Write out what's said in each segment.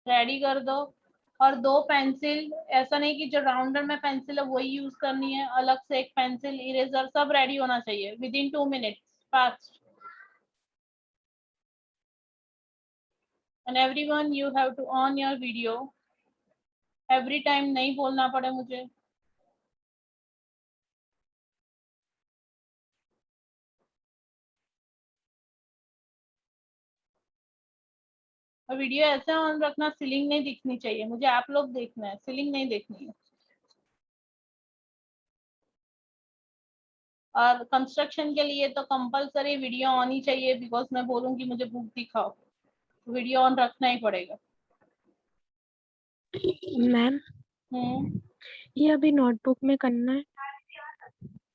Ready कर दो। और 2 पेंसिल, ऐसा नहीं कि जो राउंडर में पेंसिल है वही यूज करनी है, अलग से एक पेंसिल, इरेजर सब रेडी होना चाहिए with in 2 minutes fast. And everyone you have to on your video, every time नहीं बोलना पड़े मुझे। और वीडियो ऐसा ऑन रखना, सीलिंग नहीं दिखनी चाहिए मुझे, आप लोग देखना है, सीलिंग नहीं देखनी है। और कंस्ट्रक्शन के लिए तो कंपलसरी वीडियो ऑन ही चाहिए, बिकॉज मैं बोलूंगी मुझे बुक दिखाओ, वीडियो ऑन रखना ही पड़ेगा। मैम ये अभी नोटबुक में करना है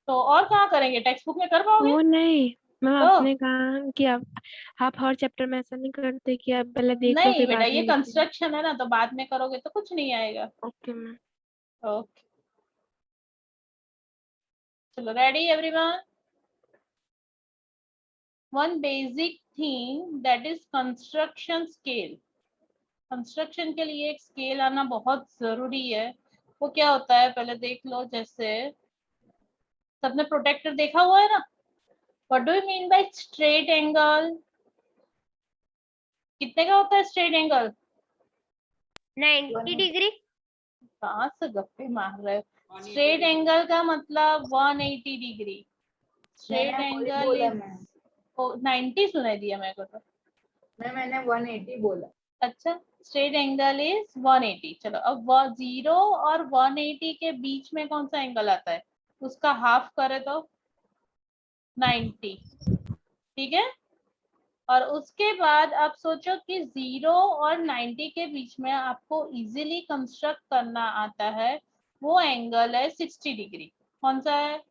तो और कहाँ करेंगे, टेक्स्ट बुक में कर पाओगे? वो नहीं मैम, तो आपने कहा कि आप हर चैप्टर में ऐसा नहीं करते कि आप पहले देख लो नहीं फिर बेटा, बाद ये में लिखो। कंस्ट्रक्शन है ना, तो बाद में करोगे तो कुछ नहीं आएगा। Okay ma'am. ओके, चलो ready everyone. One basic thing that is construction scale. Construction के लिए एक स्केल आना बहुत जरूरी है। वो क्या होता है पहले देख लो। जैसे सबने प्रोटेक्टर देखा हुआ है ना, what do you mean by straight angle? कितने का होता है स्ट्रेट एंगल? 90 डिग्री। कहाँ से गप्पे मार रहे हो? स्ट्रेट एंगल का मतलब 180 डिग्री। स्ट्रेट एंगल इज 90 सुनाई दिया मेरे को तो। मैंने 180 बोला। अच्छा, स्ट्रेट एंगल इज 180। चलो अब 0 और 180 के बीच में कौन सा एंगल आता है, उसका हाफ करे तो 90। ठीक है। और उसके बाद आप सोचो कि 0 और 90 के बीच में आपको इजीली कंस्ट्रक्ट करना आता है, वो एंगल है 60 डिग्री। कौन सा है?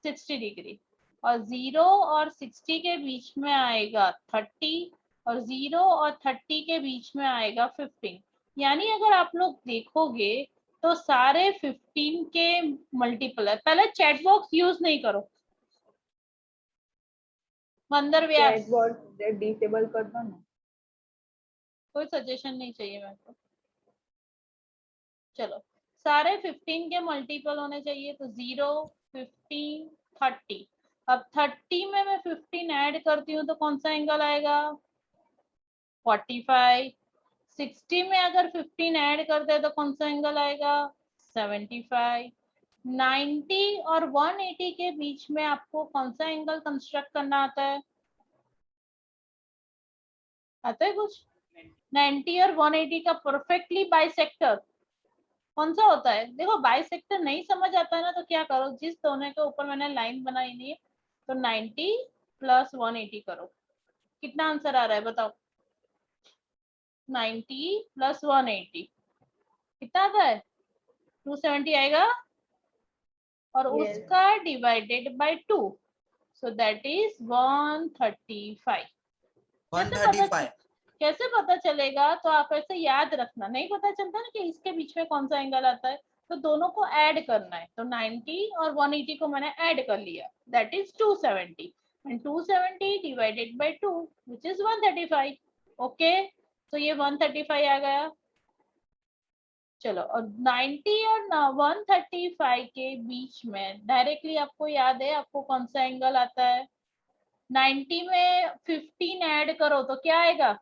60 डिग्री। और 0 और 60 के बीच में आएगा 30, और 0 और 30 के बीच में आएगा 15। यानी अगर आप लोग देखोगे तो सारे 15 के मल्टीपल है। पहले चैट बॉक्स यूज नहीं करो, मंदर व्यास चैट बॉट डिसेबल कर दो ना। कोई सजेशन नहीं चाहिए मेरे को। चलो, सारे 15 के मल्टीपल होने चाहिए, तो 0, 15, 30। अब 30 में मैं 15 ऐड करती हूँ तो कौन सा एंगल आएगा? 45। 60 में अगर 15 ऐड करते हैं तो कौन सा एंगल आएगा? 75। 90 और 180 के बीच में आपको कौन सा एंगल कंस्ट्रक्ट करना आता है? आता है कुछ? 90 और 180 का परफेक्टली बाइसेक्टर कौन सा होता है? देखो, बाइसेक्टर नहीं समझ आता है ना, तो क्या करो, जिस दोनों के ऊपर मैंने लाइन बनाई नहीं है, तो 90 प्लस 180 करो। कितना आंसर आ रहा है बताओ? 90 प्लस 180 कितना आता है? 270 आएगा। और उसका divided by 2, so that is 135। 135। कैसे पता चलेगा? तो आप ऐसे याद रखना, नहीं पता चलता ना कि इसके बीच में कौन सा एंगल आता है, तो दोनों को ऐड करना है। तो 90 और 180 को मैंने ऐड कर लिया, that is 270, and 270 divided by 2 which is 135। Okay, तो ये 135 आ गया। चलो, और 90 और 135 के बीच में डायरेक्टली आपको याद है आपको कौन सा एंगल आता है? 90 में 15 ऐड करो तो क्या आएगा?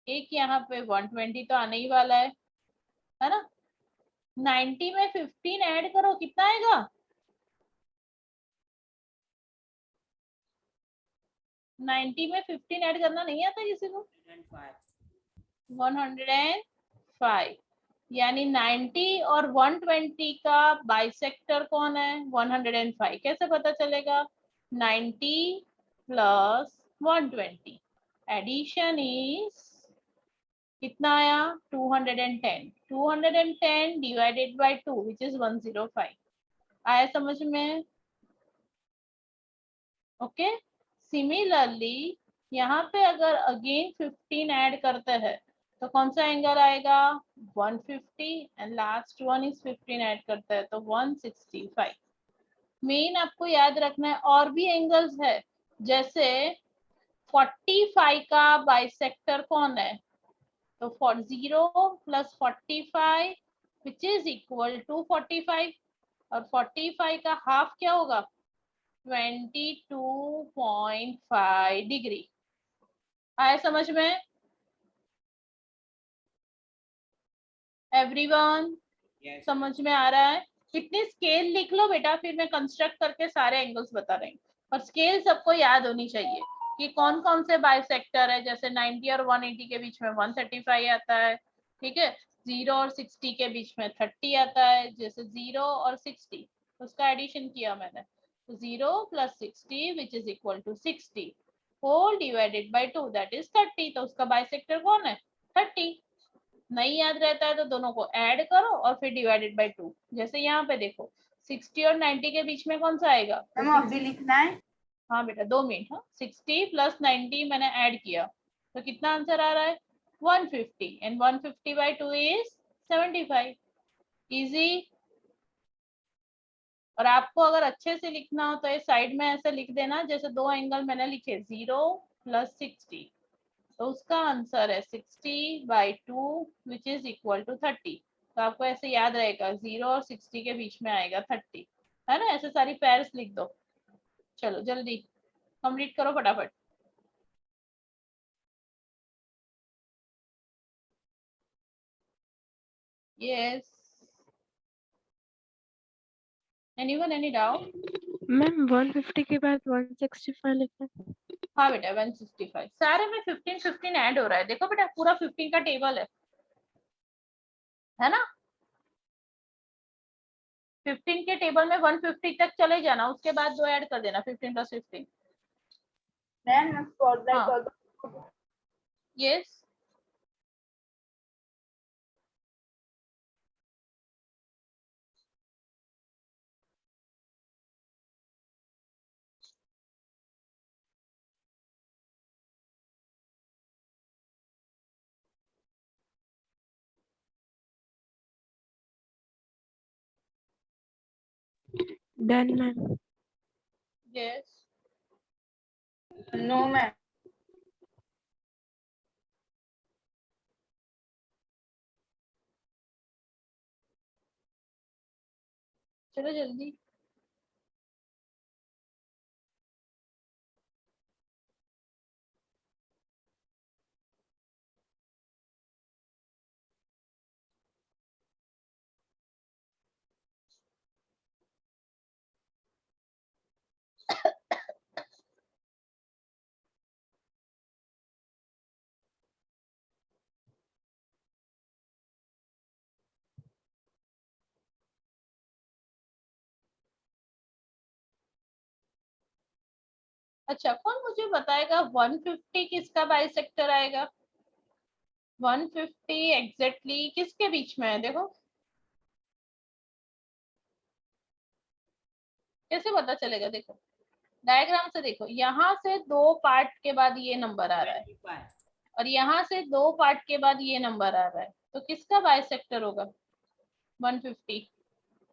एक यहाँ पे 120 तो आने ही वाला है ना? 90 में 15 ऐड करो, कितना आएगा? 90 में 15 ऐड करना नहीं आता किसी को? 105। यानी 90 और 120 का बाइसेक्टर कौन है? 105। कैसे पता चलेगा? 90 प्लस 120, एडिशन इज कितना आया? 210। 210 डिवाइडेड बाय 2 विच इज 105। आया समझ में? ओके। सिमिलरली यहाँ पे अगर अगेन 15 ऐड करते हैं तो कौन सा एंगल आएगा? 150, and last one is 15 add करता है तो 165। मेन आपको याद रखना है, और भी एंगल्स है, जैसे 45 का बाइसेक्टर कौन है? तो 0 + 45 विच इज इक्वल टू 45, और 45 का हाफ क्या होगा? 22.5 डिग्री। आया समझ में एवरीवन? Yes. समझ में आ रहा है? कितनी स्केल लिख लो बेटा, फिर मैं कंस्ट्रक्ट करके सारे एंगल्स बता रही हूँ। और स्केल सबको याद होनी चाहिए कि कौन कौन से बाइसेक्टर है। जैसे 90 और 180 के बीच में 135 आता है, ठीक है। 0 और 60 के बीच में 30 आता है। जैसे 0 और 60 उसका एडिशन किया मैंने, तो 0 + 60 which is equal to 60 whole divided by 2 that is 30। तो उसका बाइसेक्टर कौन है? 30। नहीं याद रहता है तो दोनों को ऐड करो और फिर डिवाइडेड बाय 2। जैसे यहाँ पे देखो 60 और 90 के बीच में कौन सा आएगा? मैम अभी लिखना है। हाँ बेटा 2 मिनट। हाँ 60 + 90 मैंने ऐड किया तो कितना आंसर आ रहा है? 150 एंड 150/2 इज 75। इजी। और आपको अगर अच्छे से लिखना हो तो ये साइड में ऐसे लिख देना, जैसे दो एंगल मैंने लिखे 0 + 60, तो उसका आंसर है 60/2 विच इज इक्वल टू 30। तो आपको ऐसे याद रहेगा 0 और 60 के बीच में आएगा 30, है ना। ऐसे सारी पेयर्स लिख दो। चलो जल्दी कंप्लीट करो फटाफट। Yes, anyone any doubt? Ma'am 150 के बाद 165 लिखा है। हाँ बेटा 165 सारे में 15 15 ऐड हो रहा है। देखो बेटा पूरा 15 का टेबल है ना। 15 के टेबल में 150 तक चले जाना, उसके बाद दो ऐड कर देना 15 + 15। मैम स्पॉटलाइट हाँ। कर दो। Yes, done ma'am. Yes. No ma'am. चलो जल्दी। अच्छा कौन मुझे बताएगा 150 किसका बाइसेक्टर आएगा? 150 एग्जैक्टली किसके बीच में है? देखो कैसे पता चलेगा? देखो डायग्राम से देखो, यहाँ से दो पार्ट के बाद ये नंबर आ रहा है 25. और यहाँ से दो पार्ट के बाद ये नंबर आ रहा है, तो किसका बाइसेक्टर होगा 150?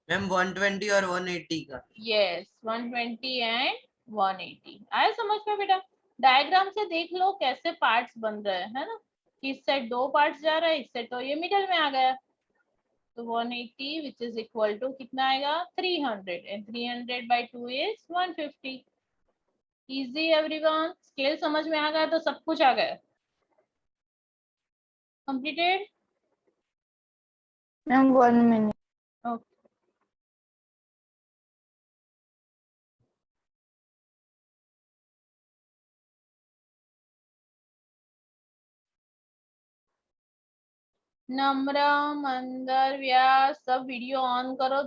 मैम 120 और 180 का। Yes 120 and 180। आया समझ में बेटा? डायग्राम से देख लो कैसे पार्ट्स बन रहे हैं, है ना। इस साइड दो पार्ट्स जा रहा है, इस साइड तो ये मिडल में आ गया। तो 180 विच इज इक्वल टू कितना आएगा? 300 and 300/2 is 150। Easy everyone? Scale समझ में आ गया तो सब कुछ आ गया। कंप्लीटेड? Ma'am 1 minute. ओके। नम्र, मंदर, व्यास सब वीडियो ऑन करो।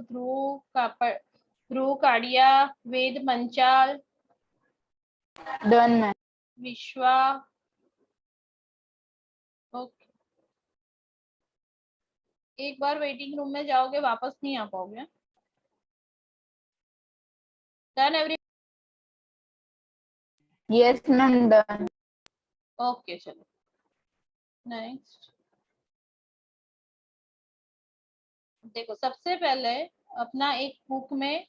ध्रुव काड़िया, वेद मंचाल, डन मैम। विश्वा। ओके, एक बार वेटिंग रूम में जाओगे वापस नहीं आ पाओगे। Done every? Yes ma'am done. Okay चलो नेक्स्ट। देखो सबसे पहले अपना एक बुक में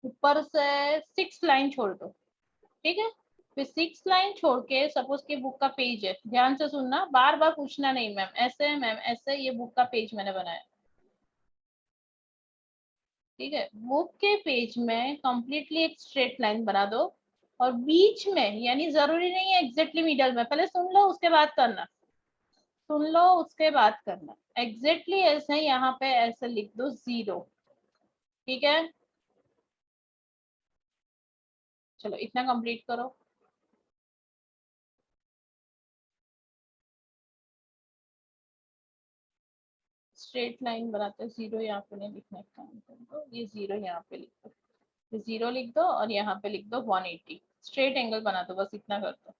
ऊपर से 6 लाइन छोड़ दो। ठीक है। फिर 6 लाइन छोड़ के सपोज के बुक का पेज है, ध्यान से सुनना, बार बार पूछना नहीं मैम ऐसे है, मैम ऐसे, ये बुक का पेज मैंने बनाया, ठीक है। बुक के पेज में कंप्लीटली एक स्ट्रेट लाइन बना दो और बीच में, यानी जरूरी नहीं है एग्जैक्टली मिडल में, पहले सुन लो उसके बाद करना, सुन लो उसके बाद करना, एग्जैक्टली ऐसे यहाँ पे ऐसे लिख दो 0, ठीक है। चलो इतना कंप्लीट करो। स्ट्रेट लाइन बनाते हैं, 0 यहाँ पे नहीं लिखना, एक काम कर दो, ये 0 यहाँ पे लिख दो, ये 0 लिख दो और यहाँ पे लिख दो 180, स्ट्रेट एंगल बना दो, बस इतना कर दो।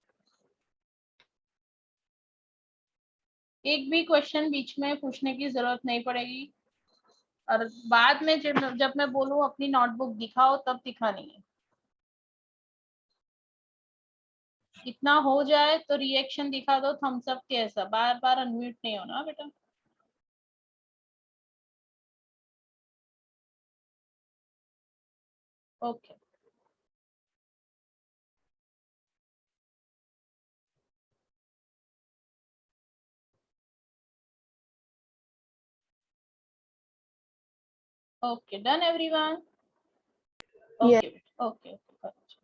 एक भी क्वेश्चन बीच में पूछने की जरूरत नहीं पड़ेगी, और बाद में जब मैं बोलूँ अपनी नोटबुक दिखाओ तब दिखानी है। इतना हो जाए तो रिएक्शन दिखा दो थम्स अप के, ऐसा बार बार अनम्यूट नहीं होना बेटा। Okay okay, done everyone. Yes. Okay okay.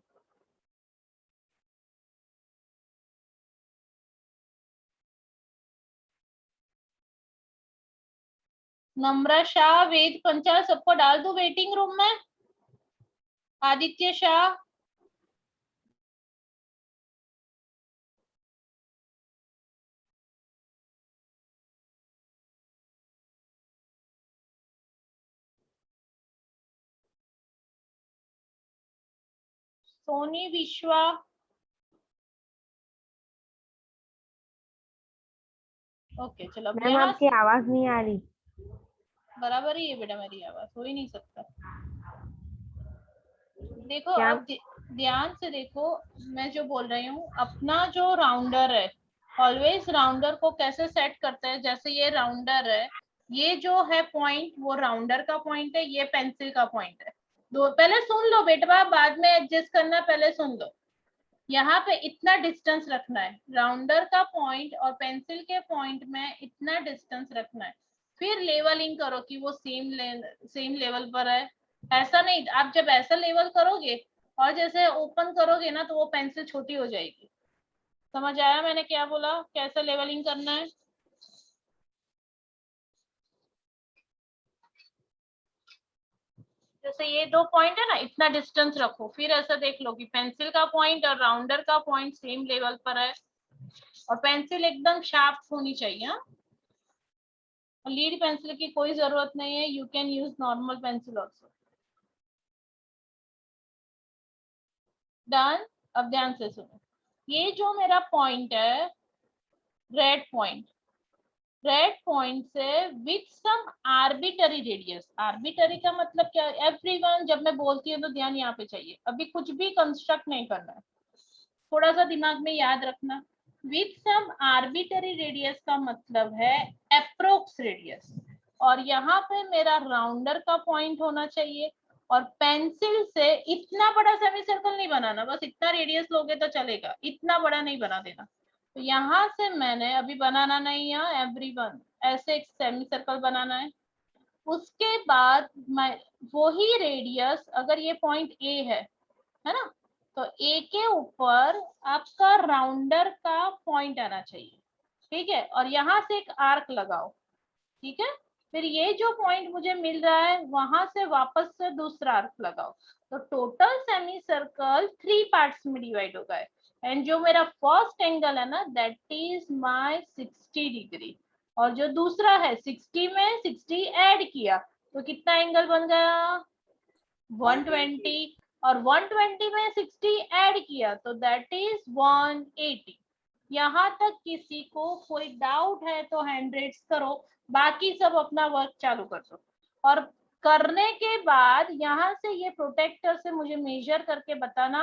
Namra Shah, Ved Panchal, सबको डाल दो वेटिंग रूम में। आदित्य शाह, सोनी विश्वा, ओके चलो अब मैम यहाँ आपकी आवाज नहीं आ रही। बराबर ही है बेटा, मेरी आवाज हो ही नहीं सकता। देखो क्या? अब ध्यान से देखो, मैं जो बोल रही हूँ, अपना जो राउंडर है, ऑलवेज राउंडर को कैसे सेट करते हैं, जैसे ये राउंडर है, ये जो है पॉइंट वो राउंडर का पॉइंट है, ये पेंसिल का पॉइंट है। दो पहले सुन लो बेटा, बाद में एडजस्ट करना, पहले सुन लो। यहाँ पे इतना डिस्टेंस रखना है, राउंडर का पॉइंट और पेंसिल के पॉइंट में इतना डिस्टेंस रखना है, फिर लेवलिंग करो कि वो सेम लेवल पर है। ऐसा नहीं, आप जब ऐसा लेवल करोगे और जैसे ओपन करोगे ना तो वो पेंसिल छोटी हो जाएगी। समझ आया मैंने क्या बोला, कैसे लेवलिंग करना है? जैसे ये 2 पॉइंट है ना, इतना डिस्टेंस रखो, फिर ऐसा देख लो कि पेंसिल का पॉइंट और राउंडर का पॉइंट सेम लेवल पर है, और पेंसिल एकदम शार्प होनी चाहिए। हाँ, लीड पेंसिल की कोई जरूरत नहीं है, you can use normal pencil also. Done. अब ध्यान से सुनो, ये जो मेरा पॉइंट है, रेड पॉइंट, रेड पॉइंट से with some arbitrary radius, arbitrary का मतलब क्या, एवरीवन जब मैं बोलती हूँ तो ध्यान यहाँ पे चाहिए, अभी कुछ भी कंस्ट्रक्ट नहीं करना है, थोड़ा सा दिमाग में याद रखना। विथ सम आर्बिटरी रेडियस का मतलब है अप्रोक्स रेडियस, और यहाँ पे मेरा राउंडर का पॉइंट होना चाहिए, और पेंसिल से इतना बड़ा सेमी सर्कल नहीं बनाना, बस इतना रेडियस लोगे तो चलेगा, इतना बड़ा नहीं बना देना। तो यहाँ से मैंने अभी बनाना नहीं है एवरीवन, ऐसे एक सेमी सर्कल बनाना है। उसके बाद मैं वही रेडियस, अगर ये पॉइंट ए है ना, तो ए के ऊपर आपका राउंडर का पॉइंट आना चाहिए, ठीक है, और यहाँ से एक आर्क लगाओ, ठीक है। फिर ये जो पॉइंट मुझे मिल रहा है वहां से वापस से दूसरा आर्क लगाओ, तो टोटल सेमी सर्कल 3 पार्ट्स में डिवाइड होगा। एंड जो मेरा फर्स्ट एंगल है ना, दैट इज माय 60 डिग्री, और जो दूसरा है 60 में 60 ऐड किया तो कितना एंगल बन गया, 120, और 120 में 60 ऐड किया तो दैट इज 180। यहाँ तक किसी को कोई डाउट है तो हैंड रेज करो, बाकी सब अपना वर्क चालू कर दो। और करने के बाद यहाँ से ये प्रोटेक्टर से मुझे मेजर करके बताना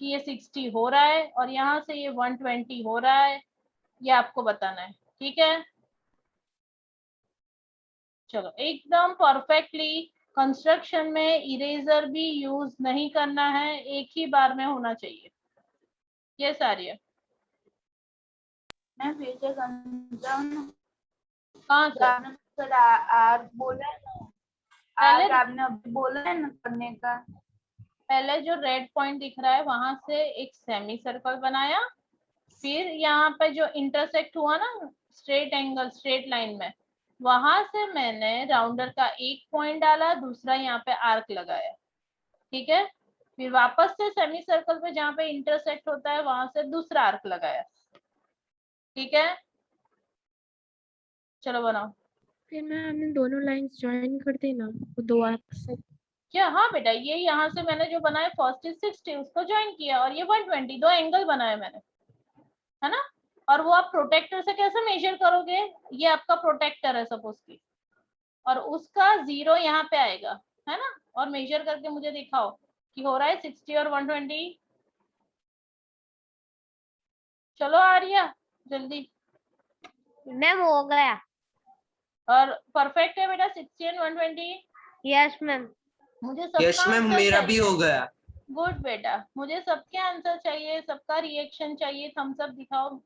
कि ये 60 हो रहा है और यहाँ से ये 120 हो रहा है, ये आपको बताना है, ठीक है। चलो एकदम परफेक्टली, कंस्ट्रक्शन में इरेजर भी यूज नहीं करना है, एक ही बार में होना चाहिए। यस आर्य, मैं फिर से समझाऊं ना? कहाँ जो से? आपने सर आर बोला है ना, पहले आर आपने अभी बोला है ना करने का। पहले जो रेड पॉइंट दिख रहा है वहां से एक सेमी सर्कल बनाया, फिर यहाँ पे जो इंटरसेक्ट हुआ ना स्ट्रेट एंगल स्ट्रेट लाइन में, वहां से मैंने राउंडर का एक पॉइंट डाला, दूसरा यहाँ पे आर्क लगाया, ठीक है। फिर वापस से सेमी सर्कल पे जहाँ पे इंटरसेक्ट होता है वहां से दूसरा आर्क लगाया, ठीक है। चलो बनाओ। फिर मैं हमने दोनों लाइंस ज्वाइन कर दी ना, वो दो आर्क से। क्या? हाँ बेटा, ये यहाँ से मैंने जो बनाया फर्स्ट इज 60 उसको ज्वाइन किया, और ये 120, दो एंगल बनाए मैंने, है ना। और वो आप प्रोटेक्टर से कैसे मेजर करोगे? ये आपका प्रोटेक्टर है सपोज की, और उसका 0 यहाँ पे आएगा, है ना। और मेजर करके मुझे दिखाओ कि हो रहा है 60 और 120। चलो आर्या जल्दी। मैम हो गया। और परफेक्ट है बेटा 60 एंड 120? Yes ma'am. मुझे यस सबका मैम, आंसर मेरा भी चाहिए। हो गया। गुड बेटा, मुझे सबके आंसर चाहिए, सबका रिएक्शन चाहिए, थम्स अप दिखाओ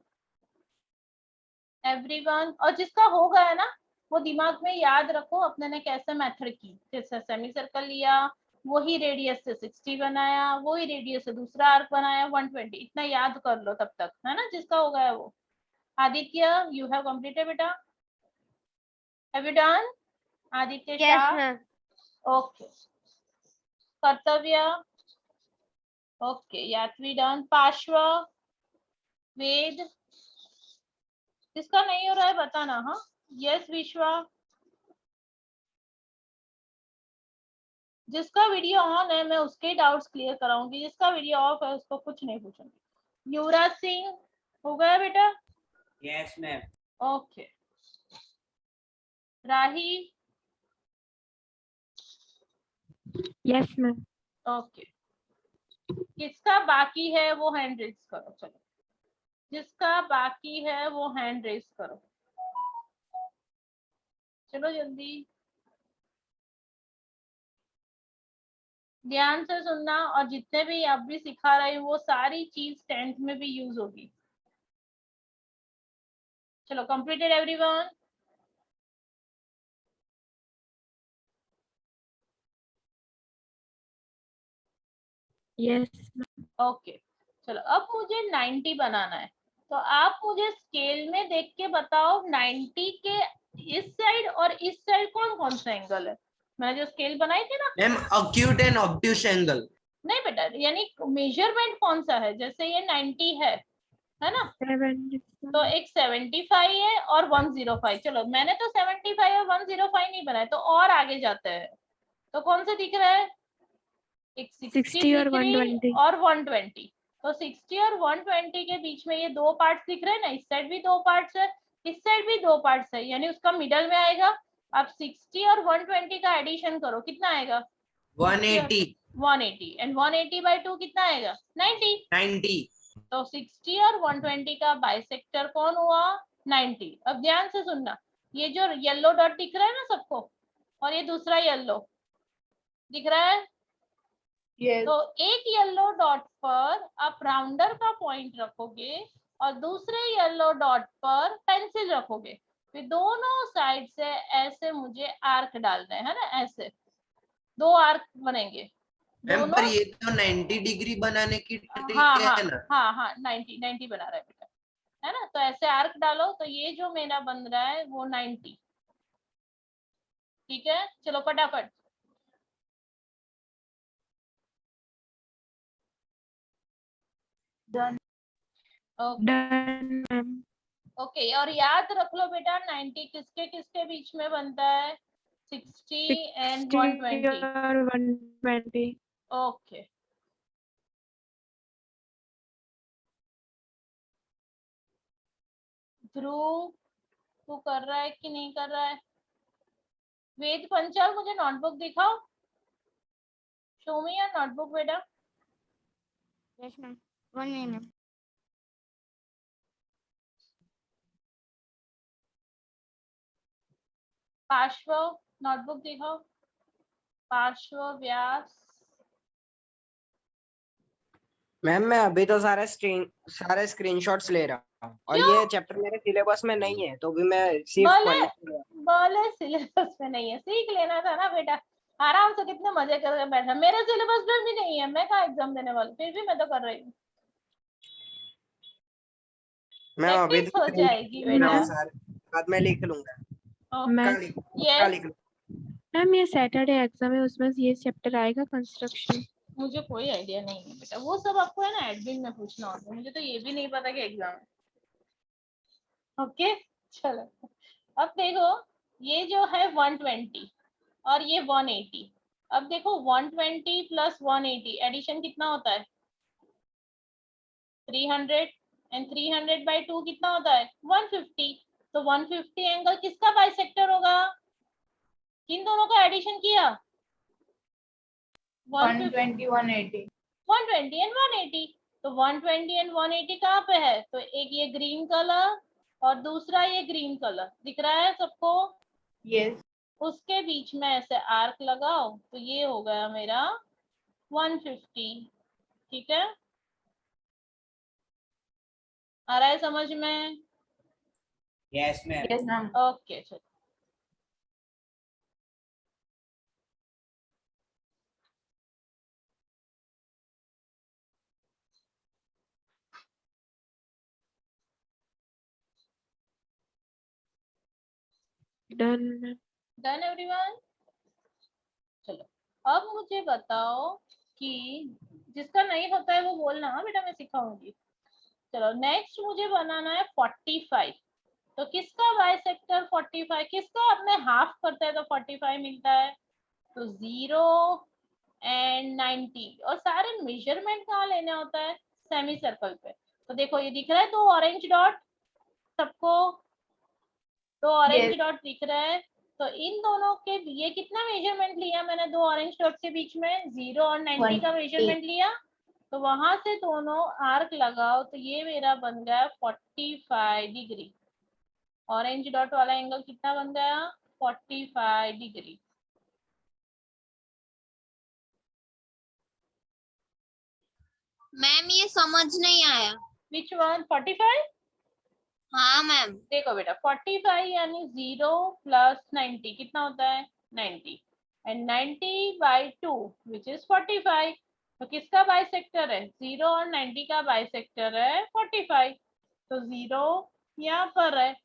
एवरीवन। और जिसका हो गया ना वो दिमाग में याद रखो अपने ने कैसे मेथड की, जैसे सेमी सर्कल लिया, वही रेडियस से 60 बनाया, वही रेडियस से दूसरा आर्क बनाया 120, इतना याद कर लो तब तक, है ना, जिसका हो गया वो। आदित्य, यू हैव कंप्लीटेड बेटा? Have you done? Aditya yes Shah, ma'am. Okay. कर्तव्य, ओके। यात्वी डन। पार्श्व, वेद, जिसका नहीं हो रहा है बताना। हाँ, यस विश्वा, जिसका वीडियो ऑन है मैं उसके डाउट्स क्लियर कराऊंगी, जिसका वीडियो ऑफ है उसको कुछ नहीं पूछूंगी। युवराज सिंह, हो गया बेटा? Yes ma'am. ओके। राही, यस मैम। ओके। किसका बाकी है वो हैंड रेज करो, चलो। जिसका बाकी है वो हैंड रेज करो, चलो जल्दी। ध्यान से सुनना, और जितने भी आप भी सिखा रहे हो वो सारी चीज 10th में भी यूज होगी। चलो, कंप्लीटेड एवरीवन? यस। ओके। चलो, अब मुझे 90 बनाना है, तो आप मुझे स्केल में देख के बताओ 90 के इस साइड और इस साइड कौन कौन सा एंगल है। मैंने जो स्केल बनाई थी ना। Ma'am acute and obtuse angle. नहीं बेटा, यानी मेजरमेंट कौन सा है, जैसे ये 90 है ना, 70। तो एक 75 है और 105। चलो, मैंने तो 75 और 105 नहीं बनाए, तो और आगे जाते हैं, तो कौन से दिख रहा है? एक 60 60 और दिख रही 120। और 120। तो 60 और 120 के बीच में ये दो पार्ट्स दिख रहे हैं ना, इस साइड भी दो पार्ट्स है, इस साइड भी दो पार्ट्स है, यानी उसका मिडल में आएगा। अब 60 और 120 का एडिशन करो, कितना आएगा? 180। 180 एंड 180 बाई 2 कितना आएगा? 90। 90। तो 60 और 120 का बाइसेक्टर कौन हुआ? 90। अब ध्यान से सुनना, ये जो येलो डॉट दिख रहा है ना सबको, और ये दूसरा येलो दिख रहा है, यस। तो एक येलो डॉट पर आप राउंडर का पॉइंट रखोगे और दूसरे येलो डॉट पर पेंसिल रखोगे, फिर दोनों साइड से ऐसे मुझे आर्क डालने हैं ना, ऐसे दो आर्क बनेंगे मैम पर दोनों। ये तो 90 डिग्री बनाने की हाँ ट्रिक हाँ है ना। हाँ हाँ, 90 बना रहा है बेटा, है ना। तो ऐसे आर्क डालो, तो ये जो मेरा बन रहा है वो 90, ठीक है। चलो फटाफट। Done. Okay. Done ma'am. Okay, और याद रख लो बेटा 90 किसके किसके बीच में बनता है? 60 एंड 60 120। और 120। ओके। ध्रुव, तू कर रहा है कि नहीं कर रहा है? वेद पंचाल, मुझे नोटबुक दिखाओ, शो मी योर नोटबुक बेटा। Yes ma'am. 1 मिनट। पार्श्व, नोटबुक दिखाओ, पार्श्व व्यास। मैम मैं अभी तो सारे स्क्रीनशॉट्स ले रहा हूँ और क्यों? ये चैप्टर मेरे सिलेबस में नहीं है तो भी मैं सिर्फ बोले पढ़ने के लिए। बोले सिलेबस में नहीं है, सीख लेना था ना बेटा, आराम से कितने मजे करके बैठा। मेरे सिलेबस में भी नहीं है, मैं कहाँ एग्जाम देने वाली, फिर भी मैं तो कर रही हूँ। मैम अभी प्रैक्टिस तो हो जाएगी screenshot ले रहा हूँ बेटा। सारे, बाद में लिख लूंगा। मैं कल लिख कल यस, लिख लूंगा। मैम ये सैटरडे एग्जाम है, उसमें ये चैप्टर आएगा कंस्ट्रक्शन। मुझे कोई आइडिया नहीं है बेटा, वो सब आपको है ना एडमिन में पूछना होता है, मुझे तो ये भी नहीं पता कि एग्जाम है। ओके चलो, अब देखो ये जो है 120 और ये 180। अब देखो 120 प्लस 180 एडिशन कितना होता है? 300 एंड 300 बाई 2 कितना होता है? 150। तो 150 एंगल किसका बाइसेक्टर होगा? किन दोनों का एडिशन किया? 120 180 120 एंड 180। तो 120 एंड 180 कहाँ पे है? तो एक ये ग्रीन कलर और दूसरा ये ग्रीन कलर दिख रहा है सबको? यस उसके बीच में ऐसे आर्क लगाओ तो ये हो गया मेरा 150। ठीक है, आ रहा है समझ में? Yes ma'am. Yes ma'am okay चलो, डन। Done everyone. चलो अब मुझे बताओ कि जिसका नहीं होता है वो बोलना, हाँ बेटा मैं सिखाऊंगी। चलो नेक्स्ट मुझे बनाना है 45। तो किसका बाइसेक्टर 45, किसका अपने हाफ करता है तो 45 मिलता है? तो 0 एंड 90। और सारे मेजरमेंट कहाँ लेने होता है? सेमी सर्कल पे। तो देखो ये दिख रहा है 2 ऑरेंज डॉट सबको, 2 ऑरेंज यस डॉट दिख रहा है। तो इन दोनों के ये कितना मेजरमेंट लिया मैंने 2 ऑरेंज डॉट के बीच में? 0 और 90 का 180 मेजरमेंट लिया। तो वहां से दोनों आर्क लगाओ तो ये मेरा बन गया 45 डिग्री। ऑरेंज डॉट वाला एंगल कितना बन गया? 45 डिग्री। मैम ये समझ नहीं आया। Which one? 45? हाँ मैम। देखो बेटा 45 यानी 0 प्लस 90 कितना होता है? 90 एंड 90 बाई 2 विच इज 45। तो किसका बाइसेक्टर है? 0 और 90 का बाइसेक्टर है 45। तो 0 यहाँ पर है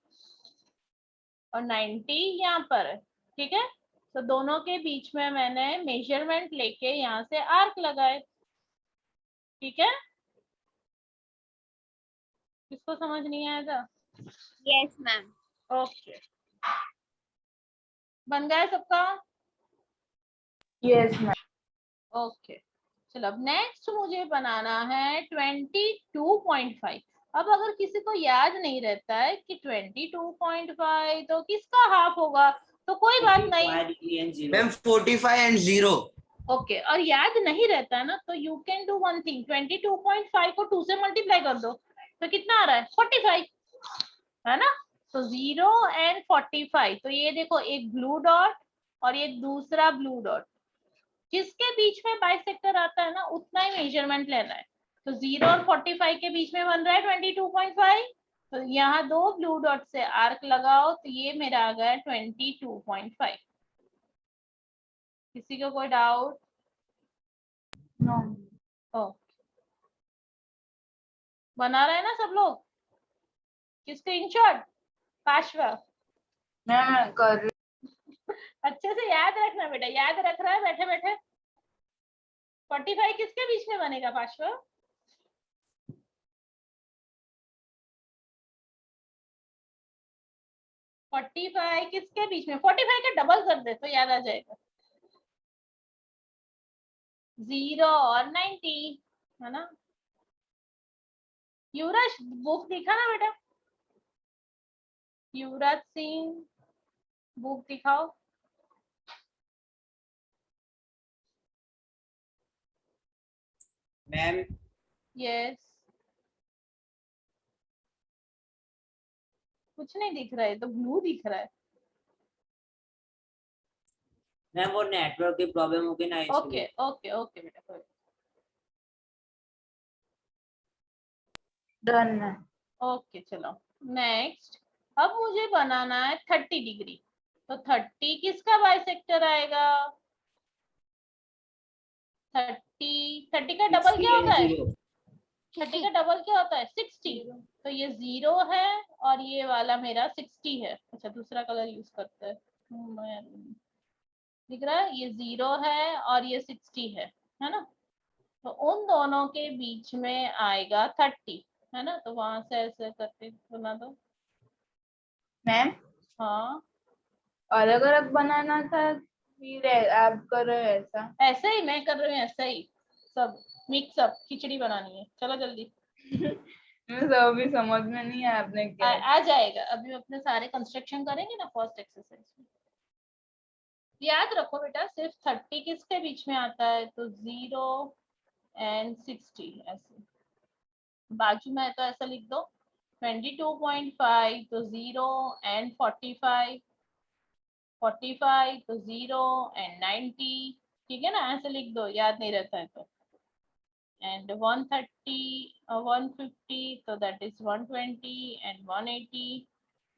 और 90 यहाँ पर है। ठीक है, तो दोनों के बीच में मैंने मेजरमेंट लेके यहाँ से आर्क लगाए। ठीक है, किसको समझ नहीं आया था? Yes ma'am. ओके, बन गया सबका? यस मैम ओके चलो, अब नेक्स्ट मुझे बनाना है 22.5। अब अगर किसी को याद नहीं रहता है कि 22.5 तो किसका हाफ होगा, तो कोई बात नहीं। Ma'am 45 and 0। ओके, और याद नहीं रहता है ना तो you can do one thing, 22.5 को 2 से मल्टीप्लाई कर दो तो कितना आ रहा है? 45, है ना? तो 0 एंड 45। तो ये देखो एक ब्लू डॉट और ये दूसरा ब्लू डॉट, जिसके बीच में बाइसेक्टर आता है ना उतना ही मेजरमेंट लेना है। तो 0 और 45 के बीच में बन रहा है 22.5। तो यहाँ 2 ब्लू डॉट से आर्क लगाओ तो ये मेरा आ गया 22.5। किसी को कोई डाउट? नो ओ, बना रहे हैं ना सब लोग? कि स्क्रीनशॉट? पाशवा मैम कर रही अच्छे से याद रखना बेटा, याद रख रहा है बैठे बैठे। 45 किसके बीच में बनेगा पाशवा? हूँ 45 किसके बीच में? 45 का डबल कर दे तो याद आ जाएगा। 0 और 90, है ना? युवराज बुक दिखा ना बेटा, युवराज सिंह बुक दिखाओ। मैम यस, कुछ नहीं दिख रहा है तो ब्लू दिख रहा है। मैम वो नेटवर्क की प्रॉब्लम होगी ना ओके ओके ओके बेटा, कोई डन मैम। ओके चलो नेक्स्ट। अब मुझे बनाना है 30 डिग्री। तो 30 किसका बाइसेक्टर आएगा? 30 का डबल 60 क्या and होता है? 0. 30 का डबल क्या होता है? 60। तो ये 0 है और ये वाला मेरा 60 है। अच्छा दूसरा कलर यूज करते हैं। दिख रहा है? ये 0 है और ये 60 है ना? तो उन दोनों के बीच में आएगा 30, है ना? तो वहां से ऐसे करके बना दो। मैम हाँ अलग अलग बनाना था, फिर आप कर रहे हो ऐसा? ऐसे ही मैं कर रही हूँ, ऐसा ही सब मिक्सअप खिचड़ी बनानी है। चलो जल्दी। मैं सब भी समझ में नहीं आया आपने क्या आ जाएगा। अभी अपने सारे कंस्ट्रक्शन करेंगे ना फर्स्ट एक्सरसाइज में। याद रखो बेटा, सिर्फ 30 किसके बीच में आता है? तो 0 एंड 60 ऐसे। बाजू में है तो ऐसा लिख दो 22.5 तो 0 एंड 45, 45 तो 0 एंड 90। ठीक है ना? ऐसे लिख दो, याद नहीं रहता है तो। एंड 130 150 तो दैट इज 120 एंड 180।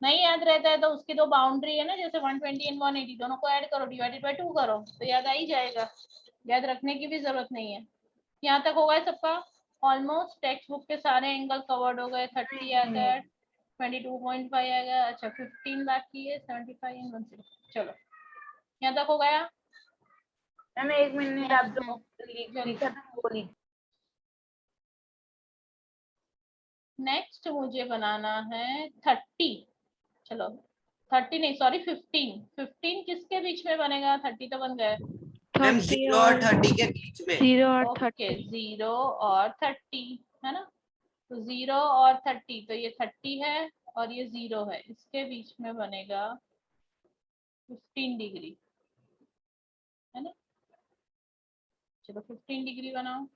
नहीं याद रहता है तो उसकी दो बाउंड्री है ना, जैसे 120 एंड 180 दोनों को ऐड करो, डिवाइडेड बाय 2 करो तो याद आ ही जाएगा। याद रखने की भी जरूरत नहीं है। यहाँ तक होगा सबका? ऑलमोस्ट टेक्स्ट बुक के सारे एंगल कवर्ड हो गए। 30 आ गया, 22.5 आ गया। अच्छा 15 बाकी है, 75 एंड 160। चलो यहाँ तक हो गया। मैम? एक मिनट, आप जो जल्दी। लिखा था वो लिख। नेक्स्ट मुझे बनाना है 30। चलो 30 नहीं, सॉरी 15। 15 किसके बीच में बनेगा? 30 तो बन गया। मैम 30 0 और 30 के बीच में. 0 और ओके 30 0 और 30 है ना? तो 0 और 30 तो ये 30 है और ये 0 है, इसके बीच में बनेगा 15 डिग्री, है ना? चलो 15 डिग्री बनाओ।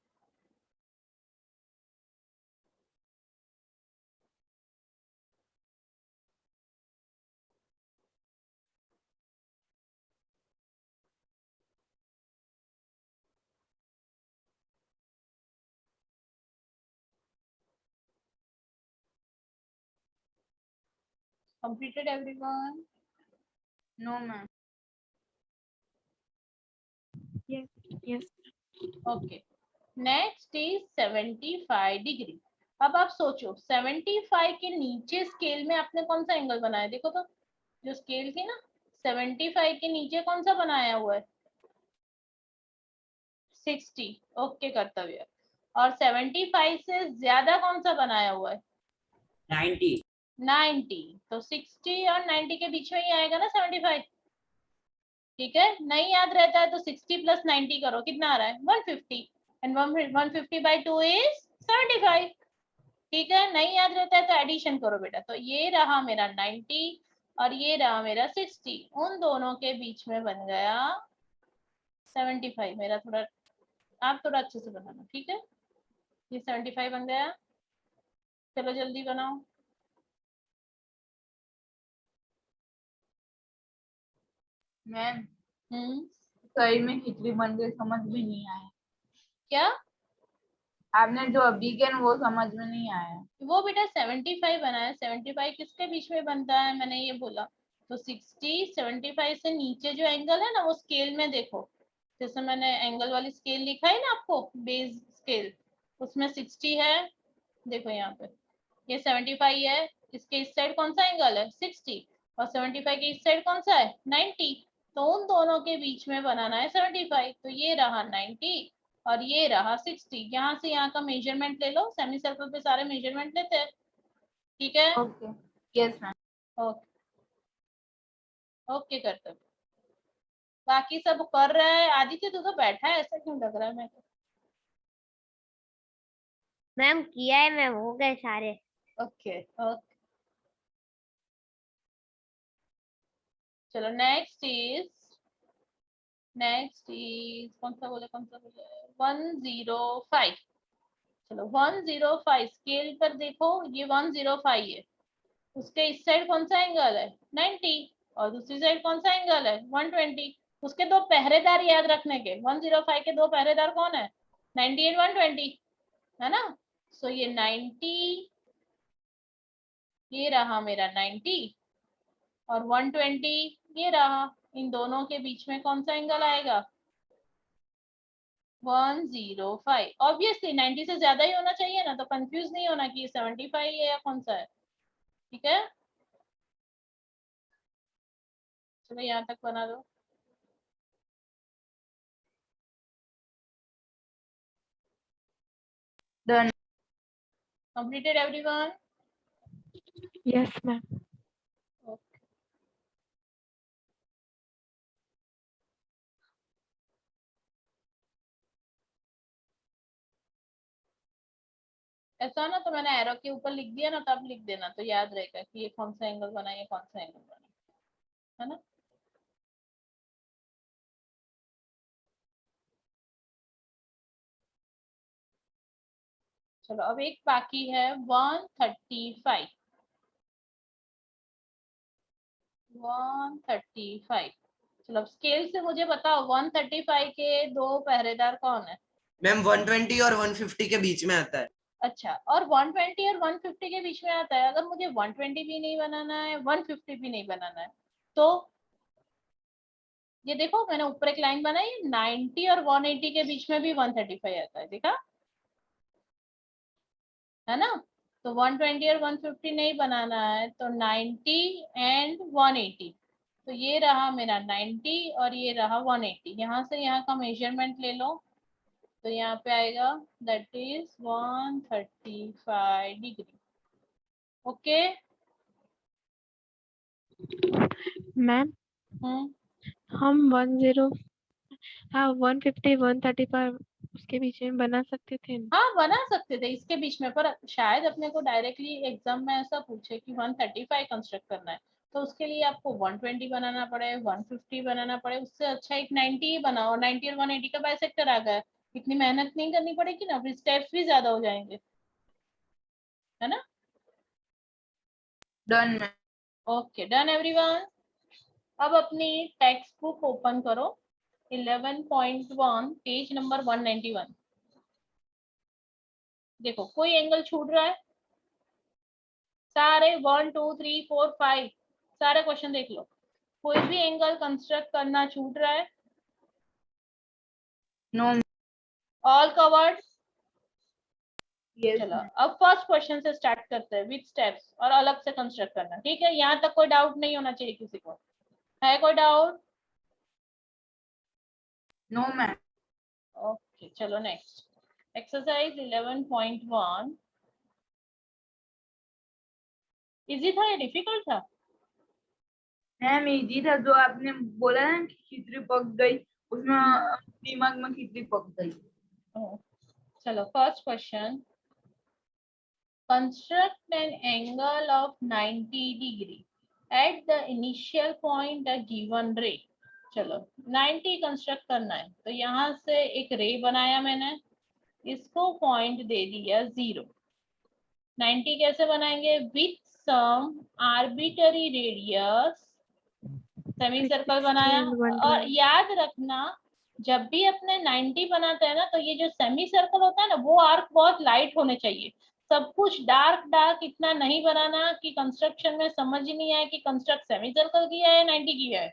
Completed everyone? No ma'am. yes yes okay next is 75 degree. अब आप सोचो 75 के नीचे स्केल में आपने कौन सा एंगल बनाया? देखो तो, जो स्केल थी ना 75 के नीचे कौन सा बनाया हुआ है? 60। ओके कर्तव्य। और 75 से ज्यादा कौन सा बनाया हुआ है? 90. 90। तो 60 और 90 के बीच में ही आएगा ना 75। ठीक है, नहीं याद रहता है तो 60 प्लस 90 करो, कितना आ रहा है? 150। And 150 by 2 is 75। ठीक है, नहीं याद रहता है तो एडिशन करो बेटा। तो ये रहा मेरा 90 और ये रहा मेरा 60, उन दोनों के बीच में बन गया 75। मेरा थोड़ा, आप थोड़ा अच्छे से बनाना, ठीक है? ये 75 बन गया। चलो जल्दी बनाओ। मैम हम्म, सही में खिचड़ी बन गई, समझ भी नहीं आया। क्या? आपने जो अभी किया ना वो समझ में नहीं आया। वो बेटा 75 बनाया। 75 किसके बीच में बनता है मैंने ये बोला। तो 60 75 से नीचे जो एंगल है ना वो स्केल में देखो, जैसे मैंने एंगल वाली स्केल लिखा है ना आपको, बेस स्केल, उसमें 60 है। देखो यहाँ पे ये 75 है, इसके इस साइड कौन सा एंगल है? 60। और 75 के इस साइड कौन सा है? 90। तो उन दोनों के बीच में बनाना है 75। तो ये रहा 90 और ये रहा 60। यहाँ से यहाँ का मेजरमेंट ले लो, सेमी सर्कल पे सारे मेजरमेंट लेते हैं। ठीक है? Okay yes ma'am. Okay okay करते हैं। बाकी सब कर रहा है। आदित्य तू तो बैठा है, ऐसा क्यों लग रहा है मेरे को? मैम किया है मैम, हो गए सारे। ओके ओके चलो नेक्स्ट इज कौन सा बोले 105। चलो 105 स्केल पर देखो, ये 105 है, उसके इस साइड कौन सा एंगल है? 90। और दूसरी साइड कौन सा एंगल है? 120। उसके दो पहरेदार याद रखने के, 105 के दो पहरेदार कौन है? 90 एंड 120, है ना? सो ये 90 ये रहा मेरा 90 और 120 ये रहा। इन दोनों के बीच में कौन सा एंगल आएगा? 105। ऑब्वियसली 90 से ज्यादा ही होना चाहिए ना, तो कंफ्यूज नहीं होना कि ये 75 है या कौन सा है। ठीक है, चलो यहाँ तक बना दो। Done. Completed everyone? Yes, ma'am. Okay, ऐसा ना तो मैंने एरो के ऊपर लिख दिया ना, तब लिख देना तो याद रहेगा कि ये कौन सा एंगल बना, ये कौन सा एंगल बना, है ना। चलो अब एक बाकी है 135। 135। चलो अब स्केल से मुझे बताओ 135 के दो पहरेदार कौन है? मैम 120 और 150 के बीच में आता है। अच्छा, और 120 और 150 के बीच में आता है। अगर मुझे 120 भी नहीं बनाना है, 150 भी नहीं बनाना है, तो ये देखो मैंने ऊपर एक लाइन बनाई, 90 और 180 के बीच में भी 135 आता है, देखा है ना। तो 120 और 150 नहीं बनाना है, तो 90 एंड 180। तो ये रहा मेरा 90 और ये रहा 180। यहाँ से यहाँ का मेजरमेंट ले लो, तो यहाँ पे आएगा that is 135 degree. Okay. Ma'am हम 150 135 उसके बीच में बना सकते थे ना? हाँ बना सकते थे इसके बीच में, पर शायद अपने को डायरेक्टली एग्जाम में ऐसा पूछे कि 135 कंस्ट्रक्ट करना है, तो उसके लिए आपको 120 बनाना पड़े, 150 बनाना पड़े। उससे अच्छा एक 90 ही बनाओ। 90 और 180 का बाइसेक्टर आ गया, इतनी मेहनत नहीं करनी पड़ेगी ना, फिर स्टेप्स भी ज्यादा हो जाएंगे, है ना। डन। Okay, done everyone. अब अपनी टेक्स्ट बुक ओपन करो, 11.1 पेज नंबर 191। देखो कोई एंगल छूट रहा है? सारे 1 2 3 4 5 सारे क्वेश्चन देख लो, कोई भी एंगल कंस्ट्रक्ट करना छूट रहा है? नो। All covered. यस। चलो अब फर्स्ट क्वेश्चन से स्टार्ट करते हैं विद स्टेप्स, और अलग से कंस्ट्रक्ट करना, ठीक है। यहाँ तक कोई डाउट नहीं होना चाहिए किसी को, है कोई डाउट? No ma'am. ओके चलो नेक्स्ट एक्सरसाइज 11.1। इजी था या डिफिकल्ट था? मैम इजी था, जो आपने बोला ना कि खिचड़ी पक गई, उसमें दिमाग में खिचड़ी पक गई। चलो first question, construct an angle of 90 degree at the initial point a given ray। चलो 90 कंस्ट्रक्ट करना है, तो यहाँ से एक रे बनाया मैंने, इसको पॉइंट दे दिया 0। 90 कैसे बनाएंगे? With some arbitrary radius, semicircle बनाया। 360 and और 120. याद रखना जब भी अपने 90 बनाते हैं ना, तो ये जो सेमी सर्कल होता है ना, वो आर्क बहुत लाइट होने चाहिए। सब कुछ डार्क डार्क इतना नहीं बनाना कि कंस्ट्रक्शन में समझ ही नहीं आए कि कंस्ट्रक्ट सेमी सर्कल किया है 90 किया है।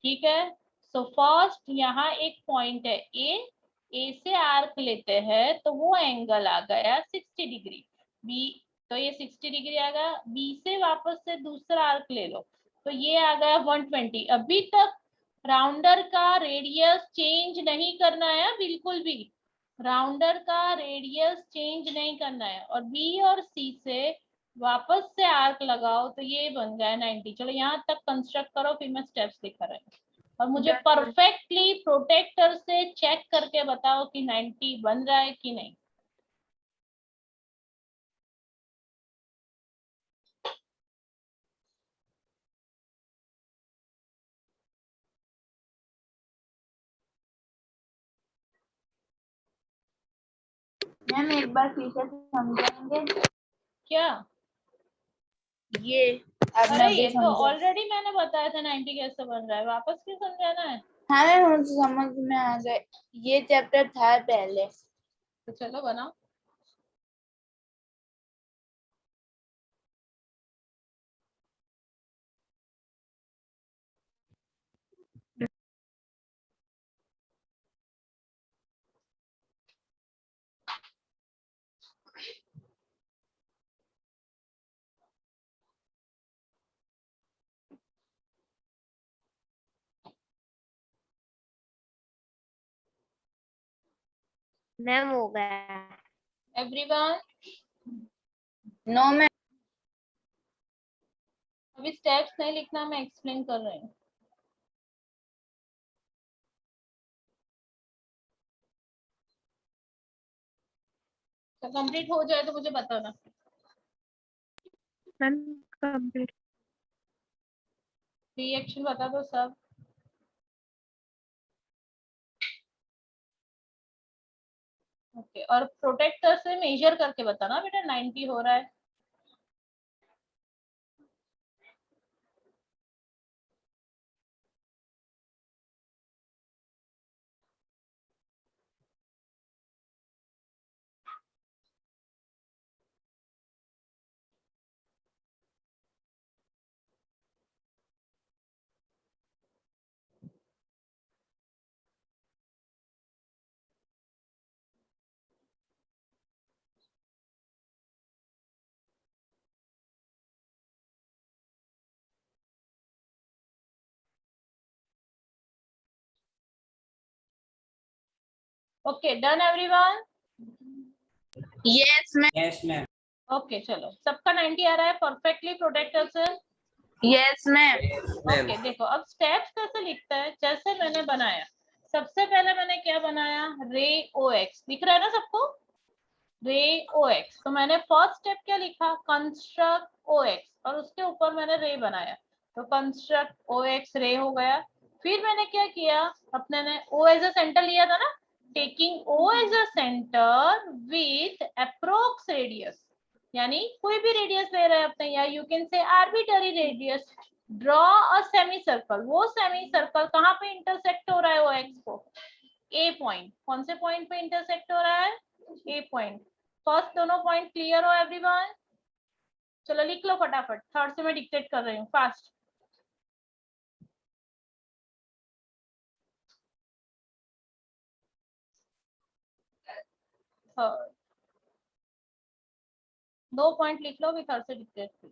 ठीक है, सो फर्स्ट यहाँ एक पॉइंट है ए से आर्क लेते हैं, तो वो एंगल आ गया 60 डिग्री। बी, तो ये 60 डिग्री आ गया। बी से वापस से दूसरा आर्क ले लो, तो ये आ गया 120। अभी तक राउंडर का रेडियस चेंज नहीं करना है, बिल्कुल भी राउंडर का रेडियस चेंज नहीं करना है। और बी और सी से वापस से आर्क लगाओ, तो ये बन गया 90। चलो यहाँ तक कंस्ट्रक्ट करो, फिर मैं स्टेप्स दिखा रही हूँ, और मुझे परफेक्टली प्रोटेक्टर से चेक करके बताओ कि 90 बन रहा है कि नहीं। मैम एक बार फिर से समझाएंगे क्या? ये आपने अरे अभी ये तो समझा? ऑलरेडी मैंने बताया था 90 कैसे बन रहा है, वापस क्यों समझाना है? हाँ मैम मुझे समझ में आ गए, ये चैप्टर था पहले। तो चलो बनाओ। मैम हो गया। Everyone, no ma'am. अभी स्टेप्स नहीं लिखना, मैं एक्सप्लेन कर रही हूँ। तो कंप्लीट हो जाए तो मुझे बताना। Ma'am complete. रिएक्शन बता दो सब। ओके, और प्रोटेक्टर से मेजर करके बताना बेटा 90 हो रहा है। Okay, done everyone. Yes ma'am. Yes ma'am. Okay, चलो सबका 90 आ रहा है परफेक्टली प्रोटेक्टर से। Yes ma'am. मैम ओके, देखो अब स्टेप्स कैसे लिखता है, जैसे मैंने बनाया। सबसे पहले मैंने क्या बनाया, रे ओ एक्स दिख रहा है ना सबको, रे ओ एक्स। तो मैंने फर्स्ट स्टेप क्या लिखा, कंस्ट्रक्ट ओ एक्स, और उसके ऊपर मैंने रे बनाया, तो कंस्ट्रक्ट ओ एक्स रे हो गया। फिर मैंने क्या किया, अपने ने ओ एज अ सेंटर लिया था ना, taking O as a centre with approx radius, यानी कोई भी रेडियस ले रहे हैं अपने, या you can say arbitrary radius. Draw a semicircle, वो सेमी सर्कल कहाँ पे इंटरसेक्ट हो रहा है ओ एक्स को, ए पॉइंट। कौन से पॉइंट पे इंटरसेक्ट हो रहा है, ए पॉइंट। फर्स्ट दोनों पॉइंट क्लियर हो एवरीवन। चलो लिख लो फटाफट, थर्ड से मैं डिक्टेट कर रही हूँ, फास्ट। थर्ड, 2 पॉइंट लिख लो, भी थर्ड से डिक्टेट कर।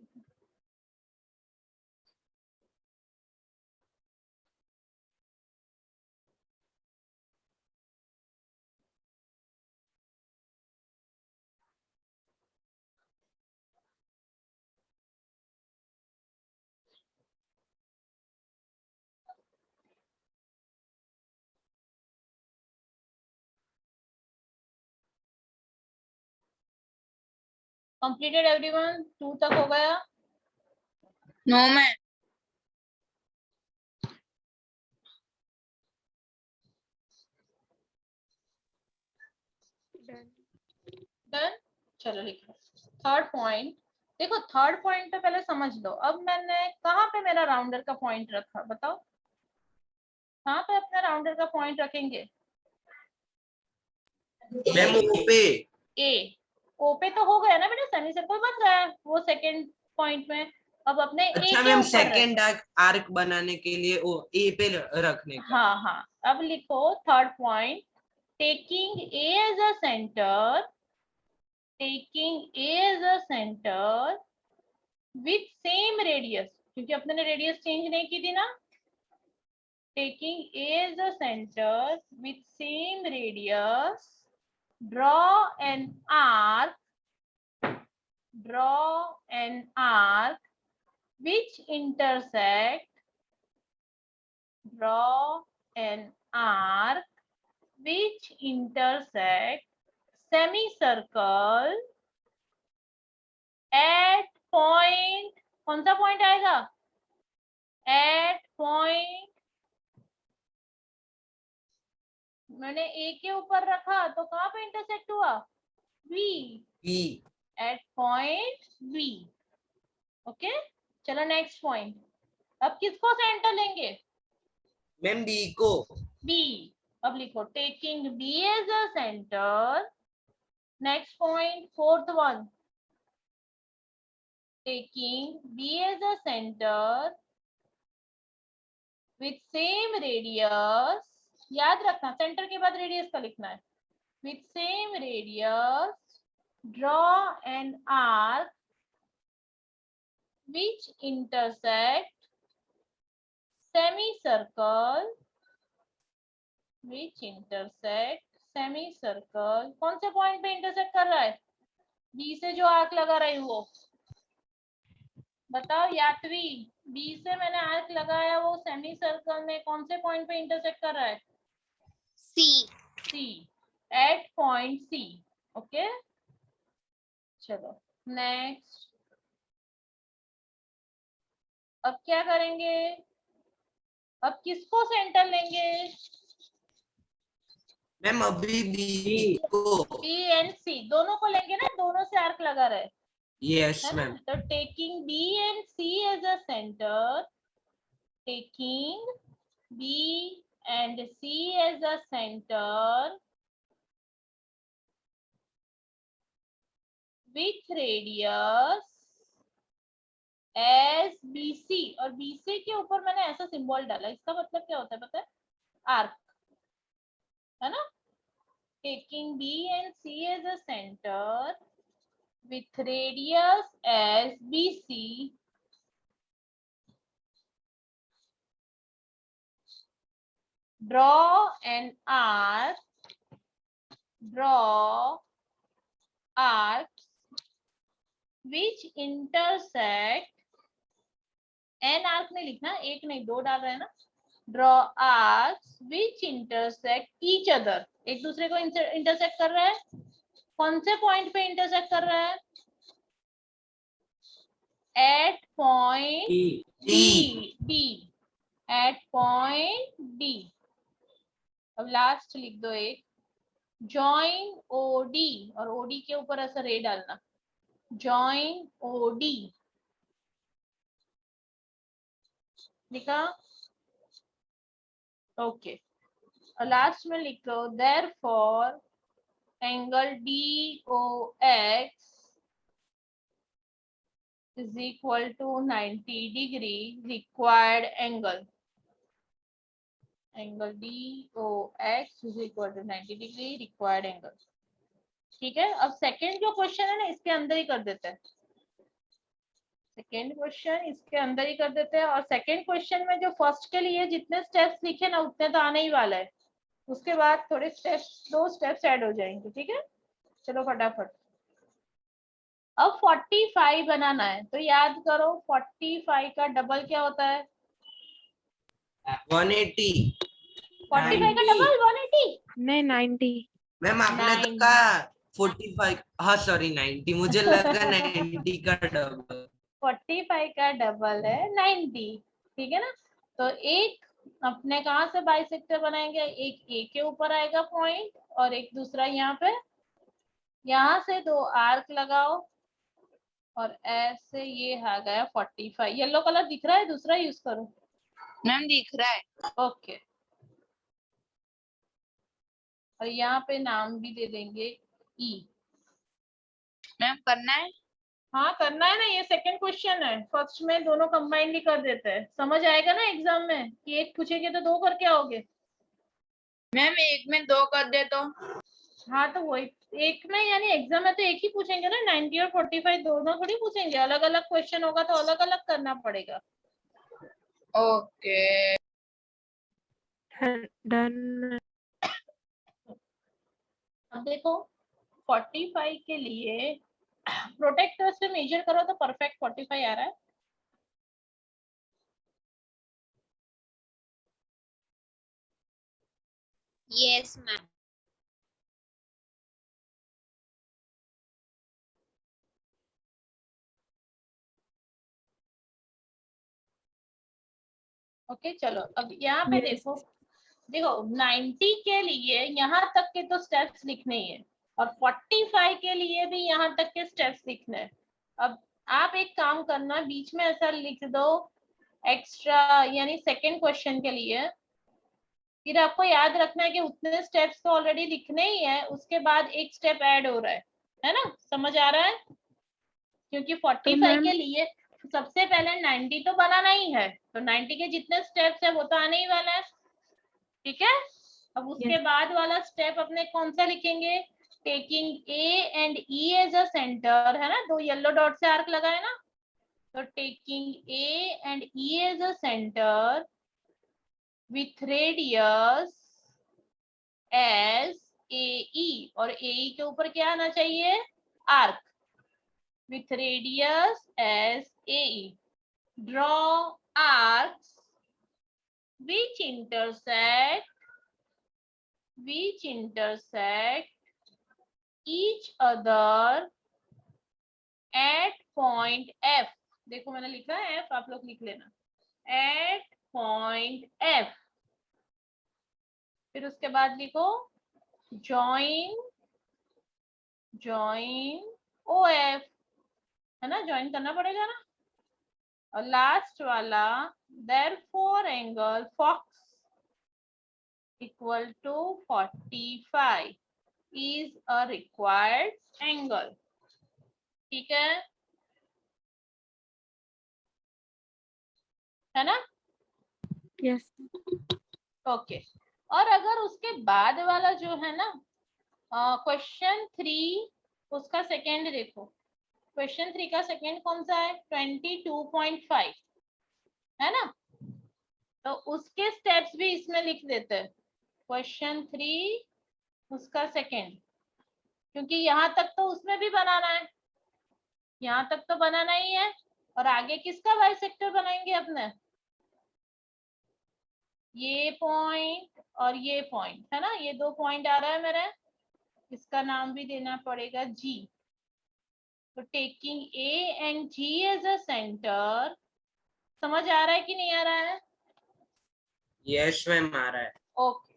कंप्लीटेड एवरीवन, 2 तक हो गया। No ma'am. डन, चलो लिखो थर्ड पॉइंट। देखो थर्ड पॉइंट पे पहले समझ लो, अब मैंने कहाँ पे मेरा राउंडर का पॉइंट रखा, बताओ कहाँ पे अपना राउंडर का पॉइंट रखेंगे। मैम ओ पे। ए, ओ पे तो हो गया ना बेटा, सेमी सर्कल बन गया है वो सेकंड पॉइंट में। अब अपने ए अच्छा के मैम, ऊपर सेकेंड आर्क बनाने के लिए ओ ए पे रखने का। हाँ हाँ, अब लिखो third point, taking A as a centre, taking A as a centre with same radius, क्योंकि अपने ने रेडियस चेंज नहीं की थी ना। Taking A as a centre with same radius, draw an arc, draw an arc which intersect, draw an arc which intersect semicircle at point, कौन सा point आएगा, at point, मैंने ए के ऊपर रखा तो कहाँ पे इंटरसेक्ट हुआ, V, B. at point V। Okay, चलो नेक्स्ट पॉइंट। अब किसको सेंटर लेंगे, मैम बी को। B। अब लिखो taking B as a centre, next point fourth one, taking B as a centre with same radius, याद रखना सेंटर के बाद रेडियस का लिखना है, with same radius, draw an arc which intersect semicircle, which intersect semicircle कौन से point पे इंटरसेक्ट कर रहा है? बी से जो आर्क लगा रही हूँ वो बताओ यात्वी, बी से मैंने आर्क लगाया वो सेमी सर्कल में कौन से पॉइंट पे इंटरसेक्ट कर रहा है? सी। सी, एट पॉइंट सी। ओके चलो नेक्स्ट। अब क्या करेंगे? अब किसको सेंटर लेंगे? मैम अभी बी को। बी एंड सी दोनों को लेंगे ना, दोनों से आर्क लगा रहे यस है ना। मैम। तो taking B and C as a centre, taking B and C as a centre with radius as BC, और BC के ऊपर मैंने ऐसा सिंबल डाला, इसका मतलब क्या होता है पता है? आर्क, है ना। Taking B and C as a center with radius as BC, draw an arc, draw arcs which intersect, n arc नहीं लिखना, एक नहीं दो डाल रहे हैं ना। ड्रॉ आर्क्स विच इंटरसेक्ट ईच अदर, एक दूसरे को इंटरसेक्ट कर रहा है। कौन से पॉइंट पे इंटरसेक्ट कर रहा है? At point D, D at point D. अब लास्ट लिख दो एक, जॉइन ओडी, और ओडी के ऊपर ऐसा रे डालना, जॉइन ओडी। लिखा? ओके लास्ट में लिख लो therefore angle DOX is equal to 90 degree required angle. Angle DOX is equal to 90 degree required angle. ठीक है, अब सेकेंड जो क्वेश्चन है ना इसके अंदर ही कर देते हैं। सेकेंड क्वेश्चन इसके अंदर ही कर देते हैं, और सेकेंड क्वेश्चन में जो फर्स्ट के लिए जितने स्टेप्स लिखे ना उतने तो आने ही वाला है, उसके बाद थोड़े स्टेप्स, 2 स्टेप्स ऐड हो जाएंगे। ठीक है चलो फटाफट। अब 45 बनाना है, तो याद करो 45 का डबल क्या होता है? 180। 45 का डबल 180? नहीं 90। मैम आपने तो 90। कहा 45, हाँ सॉरी 90, मुझे लगा 90 का डबल। 45 का डबल है 90, ठीक है ना। तो एक अपने कहाँ से बाइसेक्टर बनाएंगे, एक ए के ऊपर आएगा पॉइंट और एक दूसरा यहाँ पे, यहाँ से 2 आर्क लगाओ और ऐसे ये आ गया 45। येलो कलर दिख रहा है, दूसरा यूज करो। मैम दिख रहा है। ओके और यहाँ पे नाम भी दे देंगे ई। मैम करना है। हाँ करना है ना, ये सेकंड क्वेश्चन है, फर्स्ट में दोनों कंबाइंडली कर देते हैं, समझ आएगा ना एग्जाम में कि एक पूछेंगे तो 2 करके आओगे। मैम एक में 2 कर दे तो। हाँ तो वही एक में, यानी एग्जाम में तो एक ही पूछेंगे ना, 90 और 45 दोनों थोड़ी पूछेंगे, अलग अलग क्वेश्चन होगा तो अलग अलग करना पड़ेगा। Okay done. अब देखो 45 के लिए प्रोटेक्टर से मेजर करो तो परफेक्ट 45 आ रहा है। Yes ma'am. ओके चलो अब यहाँ पे Yes. देखो, देखो 90 के लिए यहाँ तक के तो स्टेप्स लिखने ही है, और 45 के लिए भी यहाँ तक के स्टेप्स लिखने हैं। अब आप एक काम करना, बीच में ऐसा लिख दो एक्स्ट्रा, यानी सेकंड क्वेश्चन के लिए, फिर आपको याद रखना है कि उतने स्टेप्स तो ऑलरेडी लिखने ही है, उसके बाद एक स्टेप ऐड हो रहा है ना, समझ आ रहा है? क्योंकि 45 के लिए सबसे पहले 90 तो बनाना ही है, तो 90 के जितने स्टेप्स है वो तो आने ही वाला है। ठीक है, अब उसके बाद वाला स्टेप अपने कौन सा लिखेंगे? Taking A and E as a centre, है ना, 2 येलो डॉट से आर्क लगाए ना, तो taking A and E as a centre with radius as AE और AE के ऊपर क्या आना चाहिए, arc with radius as AE. Draw arcs which intersect each other at point F. देखो मैंने लिखा है F, आप लोग लिख लेना, at point F. फिर उसके बाद लिखो join OF, है ना, ज्वाइन करना पड़ेगा ना. और लास्ट वाला therefore angle Fox equal to 45 is a required angle. ठीक है ना. Yes okay. और अगर उसके बाद वाला जो है ना क्वेश्चन 3, उसका सेकेंड देखो. क्वेश्चन 3 का सेकेंड कौन सा है, 22.5 है ना. तो उसके स्टेप्स भी इसमें लिख देते हैं. क्वेश्चन 3 उसका सेकेंड, क्योंकि यहाँ तक तो उसमें भी बनाना है, यहाँ तक तो बनाना ही है. और आगे किसका बाइसेक्टर बनाएंगे अपने, ये पॉइंट और ये पॉइंट है ना, ये 2 पॉइंट आ रहा है मेरे, इसका नाम भी देना पड़ेगा G. तो taking A and G as a centre, समझ आ रहा है कि नहीं आ रहा है. यस मैम आ रहा है. Okay.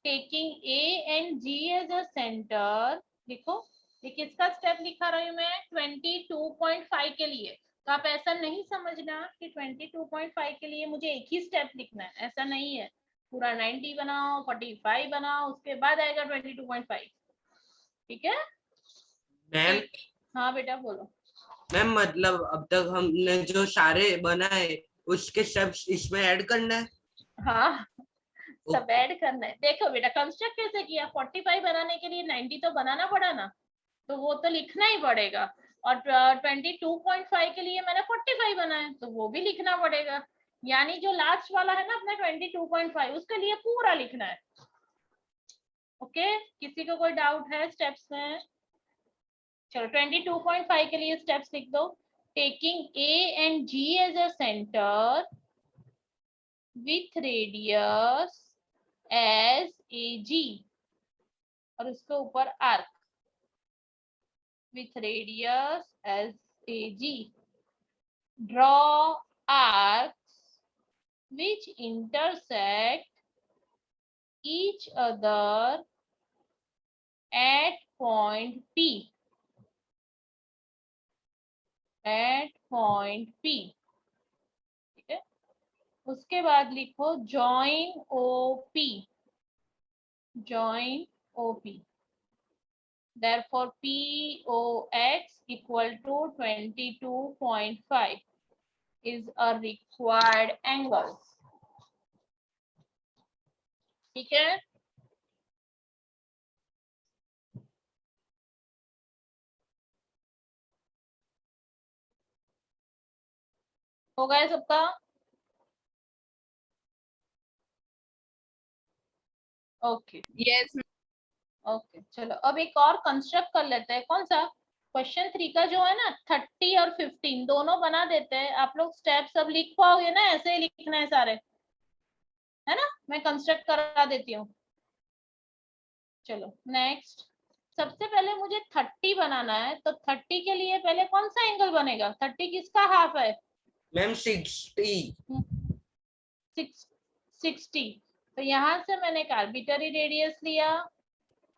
Taking A and G as a centre, देखो ये किसका स्टेप लिखा रही हूँ मैं, 22.5 के लिए. तो आप ऐसा नहीं समझना कि 22.5 के लिए मुझे एक ही स्टेप लिखना है, ऐसा नहीं है. पूरा 90 बनाओ, 45 बनाओ, उसके बाद आएगा 22.5. ठीक है. मैम हाँ बेटा बोलो. मैम मतलब अब तक हमने जो सारे बनाए उसके स्टेप्स इसमें ऐड करना है. हाँ सब ऐड करना है. देखो बेटा कंस्ट्रक्ट कैसे किया, 45 बनाने के लिए 90 तो बनाना पड़ा ना, तो वो तो लिखना ही पड़ेगा. और 22.5 के लिए मैंने 45 बनाया, तो वो भी लिखना पड़ेगा. यानी जो लास्ट वाला है ना अपना 22.5, उसके लिए पूरा लिखना है. ओके. किसी को कोई डाउट है स्टेप्स में? चलो 22.5 के लिए स्टेप्स लिख दो. Taking A and G as a centre with radius as AG, और उसके ऊपर arc with radius as AG. Draw arcs which intersect each other at point P. At point P. ठीक है. उसके बाद लिखो join OP. Join OP. Therefore POX equal to 22.5 is a required angle. ठीक है. हो गया सबका? ओके. यस ओके चलो अब एक और कंस्ट्रक्ट कर लेते हैं. कौन सा, क्वेश्चन 3 का जो है ना 30 और 15 दोनों बना देते हैं. आप लोग स्टेप सब लिख पाओगे ना, ऐसे ही लिखना है सारे, है ना. मैं कंस्ट्रक्ट करा देती हूँ. चलो नेक्स्ट. सबसे पहले मुझे 30 बनाना है, तो 30 के लिए पहले कौन सा एंगल बनेगा, 30 किसका हाफ है मैम 60. 60. तो यहाँ से मैंने एक आर्बिट्ररी रेडियस लिया.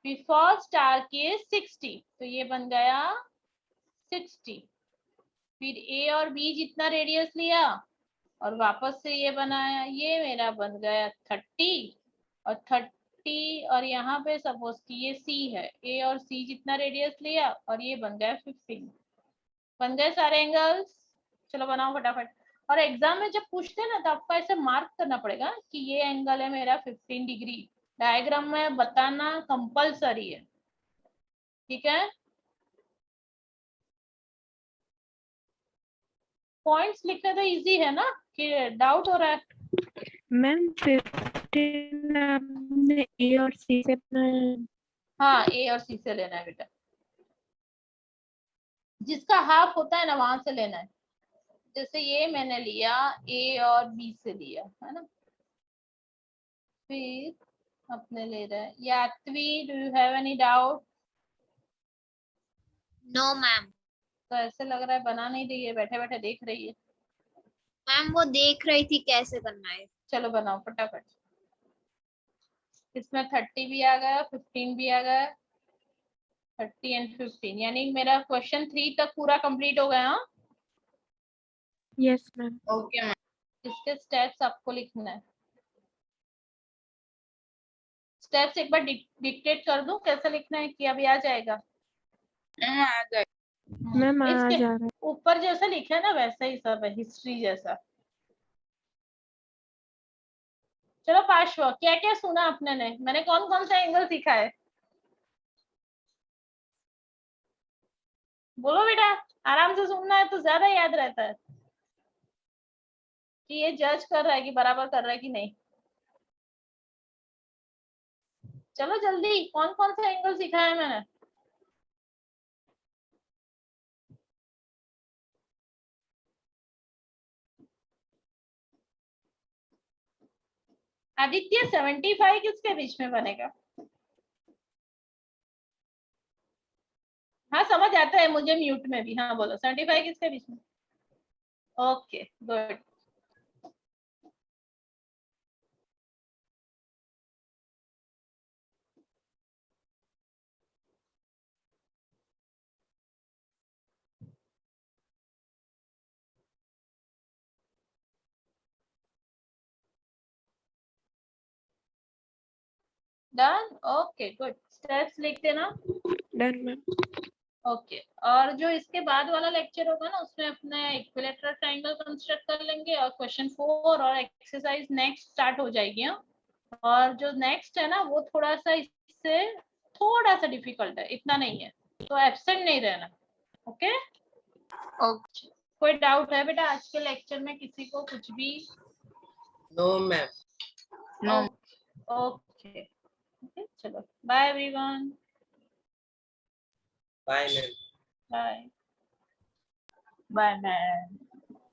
फर्स्ट आर्क इज 60, तो ये बन गया 60. फिर A और B जितना रेडियस लिया और वापस से ये बनाया, ये मेरा बन गया 30. और 30 और यहाँ पे सपोज कि ये C है, A और C जितना रेडियस लिया और ये बन गया 15. बन गए सारे एंगल्स. चलो बनाओ फटाफट. और एग्जाम में जब पूछते हैं ना तो आपको ऐसे मार्क करना पड़ेगा कि ये एंगल है मेरा 15 डिग्री. डायग्राम में बताना कंपलसरी है. ठीक है. पॉइंट्स लिखने तो इजी है ना, कि डाउट हो रहा है? मैम 15 आपने A और C से बनाया. हाँ ए और सी से लेना है बेटा, जिसका हाफ होता है ना वहां से लेना है। जैसे ये मैंने लिया ए और बी से लिया है ना, फिर अपने ले रहे हैं। यात्वी, do you have any doubt? No ma'am. तो ऐसे लग रहा है बना नहीं रही है, बैठे बैठे देख रही है। मैम वो देख रही थी कैसे करना है। चलो बनाओ फटाफट। इसमें 30 भी आ गया, 15 भी आ गया, 30 एंड 15, यानी मेरा क्वेश्चन 3 तक पूरा कंप्लीट हो गया। हाँ, यस मैम। Okay ma'am. इसके स्टेप्स आपको लिखना है। स्टेप्स एक बार डिक्टेट कर दूं कैसे लिखना है, कि अभी आ जाएगा? मैम आ जाए। मैम आ इसके जा रहा है। ऊपर जैसा लिखा है ना वैसा ही सब है, हिस्ट्री जैसा। चलो पार्श्व, क्या क्या सुना आपने ने, मैंने कौन कौन सा एंगल सीखा है? बोलो बेटा, आराम से सुनना है तो ज्यादा याद रहता है, कि ये जज कर रहा है कि बराबर कर रहा है कि नहीं। चलो जल्दी, कौन कौन सा एंगल सीखा है मैंने? आदित्य 75 किसके बीच में बनेगा? हाँ समझ आता है मुझे म्यूट में भी। हाँ बोलो, 75 किसके बीच में? Okay good. Done, okay good. Steps लिख देना। Done ma'am. ओके, और जो इसके बाद वाला लेक्चर होगा ना उसमें अपने इक्विलेटरल ट्रायंगल कंस्ट्रक्ट कर लेंगे, और क्वेश्चन 4 और एक्सरसाइज नेक्स्ट स्टार्ट हो जाएगी। हाँ, और जो नेक्स्ट है ना वो थोड़ा सा इससे थोड़ा सा डिफिकल्ट है, इतना नहीं है, तो एब्सेंट नहीं रहना। Okay, okay. कोई डाउट है बेटा आज के लेक्चर में किसी को कुछ भी? No ma'am. नो। ओके, चलो bye everyone. Bye ma'am. Bye. Bye ma'am.